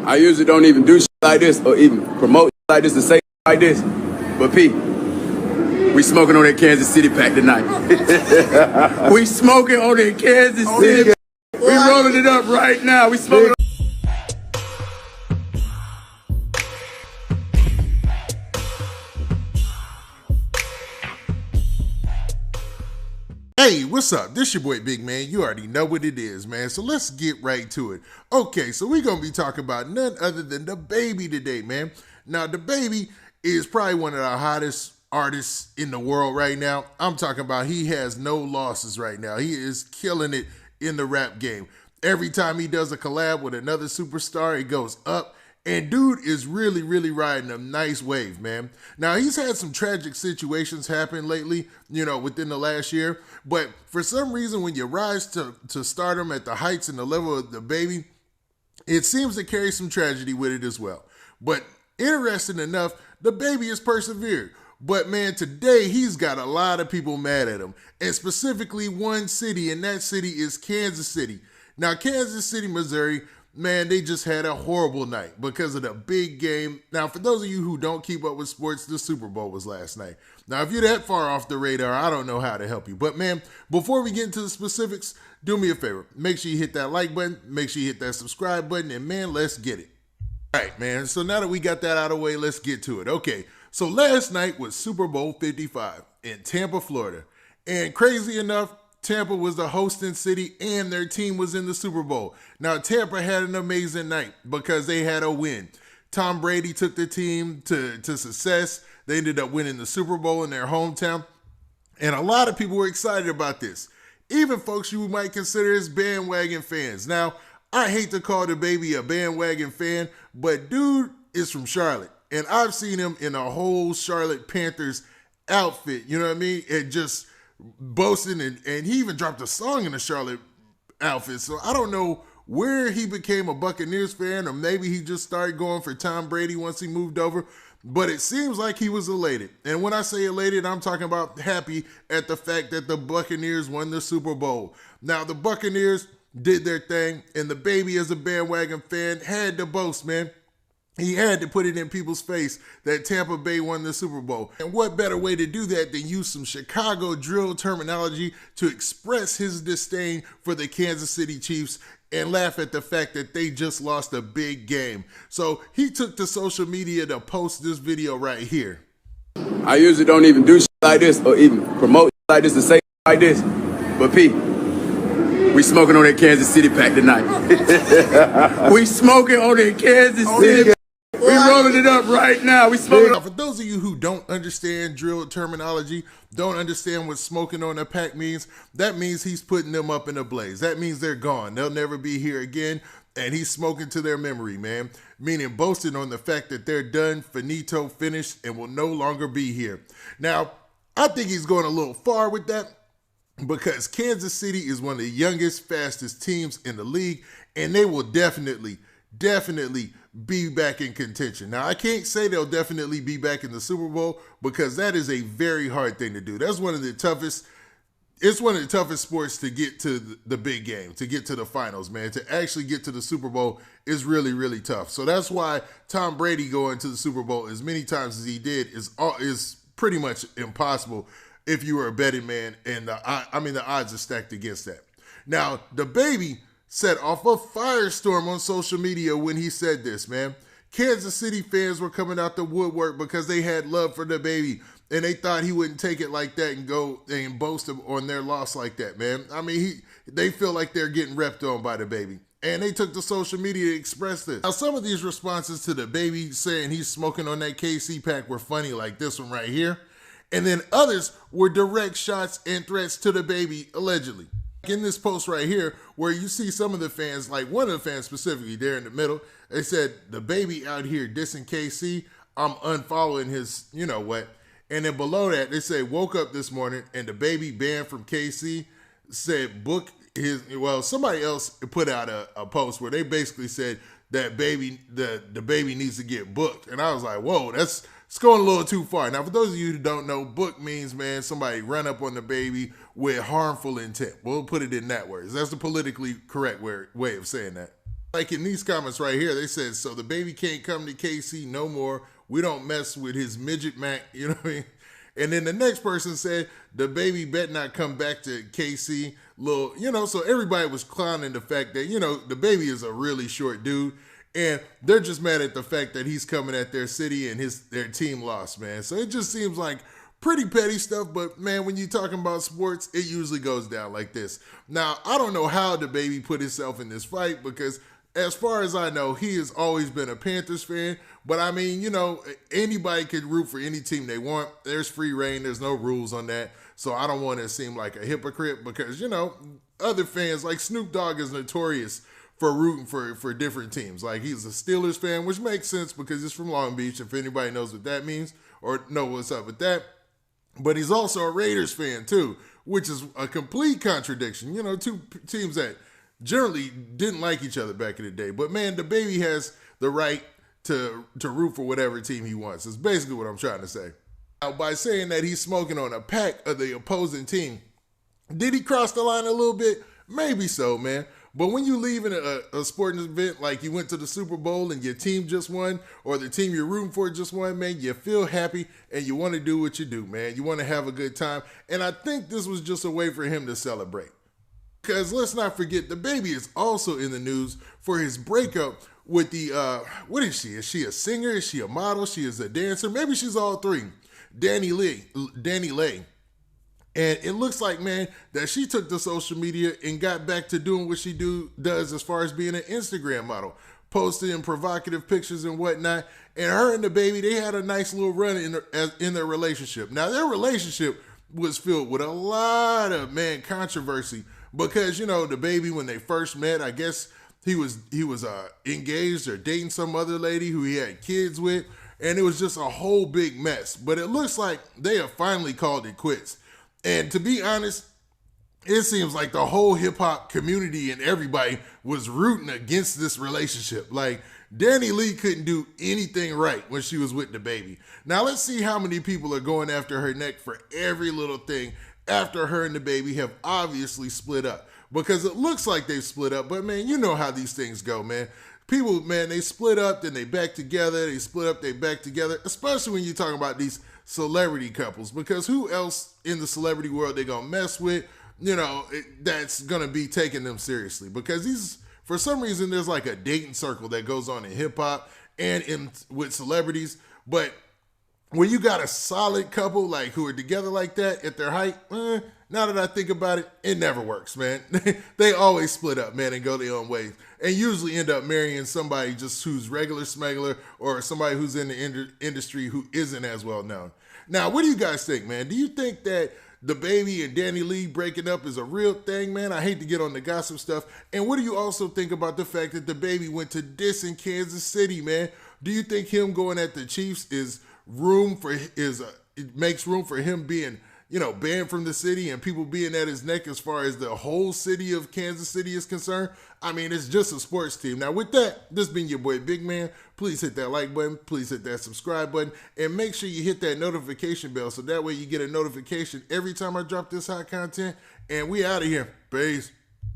I usually don't even do shit like this or even promote shit like this to say like this. But P, we smoking on that Kansas City pack tonight. We smoking on that Kansas City. We rolling it up right now. We smoking. Hey, what's up? This your boy Big Man. You already know what it is, man. So let's get right to it. Okay, so we're going to be talking about none other than DaBaby today, man. Now, DaBaby is probably one of the hottest artists in the world right now. I'm talking about he has no losses right now. He is killing it in the rap game. Every time he does a collab with another superstar, it goes up. And dude is really, really riding a nice wave, man. Now, he's had some tragic situations happen lately, within the last year. But for some reason, when you rise to stardom at the heights and the level of DaBaby, it seems to carry some tragedy with it as well. But interesting enough, DaBaby has persevered. But man, today he's got a lot of people mad at him. And specifically one city, and that city is Kansas City. Now, Kansas City, Missouri, man, they just had a horrible night because of the big game. Now, for those of you who don't keep up with sports, the Super Bowl was last night. Now, if you're that far off the radar, I don't know how to help you. But man, before we get into the specifics, do me a favor. Make sure you hit that like button. Make sure you hit that subscribe button. And man, let's get it. All right, man. So now that we got that out of the way, let's get to it. Okay, so last night was Super Bowl 55 in Tampa, Florida. And crazy enough, Tampa was the hosting city and their team was in the Super Bowl. Now, Tampa had an amazing night because they had a win. Tom Brady took the team to success. They ended up winning the Super Bowl in their hometown. And a lot of people were excited about this. Even folks you might consider as bandwagon fans. Now, I hate to call DaBaby a bandwagon fan, but dude is from Charlotte. And I've seen him in a whole Charlotte Panthers outfit, you know what I mean? And just boasting, and he even dropped a song in a Charlotte outfit. So I don't know where he became a Buccaneers fan, or maybe he just started going for Tom Brady once he moved over. But it seems like he was elated. And when I say elated, I'm talking about happy at the fact that the Buccaneers won the Super Bowl. Now, the Buccaneers did their thing, and DaBaby, as a bandwagon fan, had to boast, man. He had to put it in people's face that Tampa Bay won the Super Bowl. And what better way to do that than use some Chicago drill terminology to express his disdain for the Kansas City Chiefs and laugh at the fact that they just lost a big game. So he took to social media to post this video right here. I usually don't even do shit like this or even promote shit like this to say like this. But P, we smoking on that Kansas City pack tonight. We smoking on that Kansas City. We rolling it up right now. We smoking. Now, for those of you who don't understand drill terminology, don't understand what smoking on a pack means, that means he's putting them up in a blaze. That means they're gone. They'll never be here again. And he's smoking to their memory, man. Meaning boasting on the fact that they're done, finito, finished, and will no longer be here. Now, I think he's going a little far with that, because Kansas City is one of the youngest, fastest teams in the league, and they will definitely be back in contention. Now, I can't say they'll definitely be back in the Super Bowl, because that is a very hard thing to do. That's one of the toughest. It's one of the toughest sports to get to the big game, to get to the finals, man. To actually get to the Super Bowl is really, really tough. So that's why Tom Brady going to the Super Bowl as many times as he did is pretty much impossible if you were a betting man, and the odds are stacked against that. Now, DaBaby set off a firestorm on social media when he said this, man. Kansas City fans were coming out the woodwork because they had love for DaBaby, and they thought he wouldn't take it like that and go and boast on their loss like that, man. I mean, they feel like they're getting repped on by DaBaby. And they took to social media to express this. Now, some of these responses to DaBaby saying he's smoking on that KC pack were funny, like this one right here. And then others were direct shots and threats to DaBaby, allegedly. In this post right here, where you see some of the fans, like one of the fans specifically there in the middle, they said, DaBaby out here dissing KC, I'm unfollowing his, you know what. And then below that, they say, woke up this morning and DaBaby banned from KC, said book his, well, somebody else put out a post where they basically said that DaBaby needs to get booked. And I was like, whoa, it's going a little too far. Now, for those of you who don't know, book means, man, somebody run up on DaBaby with harmful intent. We'll put it in that words. That's the politically correct way of saying that. Like in these comments right here, they said, so DaBaby can't come to KC no more. We don't mess with his midget Mac, you know what I mean? And then the next person said, DaBaby bet not come back to KC. Little, so everybody was clowning the fact that, DaBaby is a really short dude. And they're just mad at the fact that he's coming at their city and their team lost, man. So it just seems like pretty petty stuff, but man, when you're talking about sports, it usually goes down like this. Now, I don't know how DaBaby put himself in this fight because as far as I know, he has always been a Panthers fan. But I mean, anybody could root for any team they want. There's free reign. There's no rules on that. So I don't want to seem like a hypocrite because, other fans like Snoop Dogg is notorious for rooting for different teams. Like he's a Steelers fan, which makes sense because he's from Long Beach, if anybody knows what that means or know what's up with that. But he's also a Raiders fan too, which is a complete contradiction. Two teams that generally didn't like each other back in the day. But man, DaBaby has the right to root for whatever team he wants. That's basically what I'm trying to say. Now, by saying that he's smoking on a pack of the opposing team, did he cross the line a little bit? Maybe so, man. But when you leave in a sporting event, like you went to the Super Bowl and your team just won, or the team you're rooting for just won, man, you feel happy and you want to do what you do, man. You want to have a good time. And I think this was just a way for him to celebrate. Because let's not forget, DaBaby is also in the news for his breakup with the, what is she? Is she a singer? Is she a model? She is a dancer? Maybe she's all three. Danny Lay. And it looks like, man, that she took to social media and got back to doing what she does as far as being an Instagram model, posting provocative pictures and whatnot. And her and DaBaby, they had a nice little run in their relationship. Now, their relationship was filled with a lot of, controversy because, DaBaby, when they first met, I guess he was engaged or dating some other lady who he had kids with. And it was just a whole big mess. But it looks like they have finally called it quits. And to be honest, it seems like the whole hip-hop community and everybody was rooting against this relationship. Like, Danny Lee couldn't do anything right when she was with DaBaby. Now, let's see how many people are going after her neck for every little thing after her and DaBaby have obviously split up. Because it looks like they've split up, but, man, you know how these things go, man. People, man, they split up, then they back together. They split up, they back together, especially when you're talking about these celebrity couples, because who else in the celebrity world they gonna mess with, that's gonna be taking them seriously? Because for some reason, there's like a dating circle that goes on in hip hop and with celebrities. But when you got a solid couple like who are together like that at their height, now that I think about it, it never works, man. They always split up, man, and go their own ways, and usually end up marrying somebody just who's regular smuggler or somebody who's in the industry who isn't as well known. Now, what do you guys think, man? Do you think that DaBaby and Danny Lee breaking up is a real thing, man? I hate to get on the gossip stuff. And what do you also think about the fact that DaBaby went to diss in Kansas City, man? Do you think him going at the Chiefs it makes room for him being, banned from the city and people being at his neck as far as the whole city of Kansas City is concerned? I mean, it's just a sports team. Now, with that, this been your boy Big Man. Please hit that like button. Please hit that subscribe button. And make sure you hit that notification bell so that way you get a notification every time I drop this hot content. And we out of here. Peace.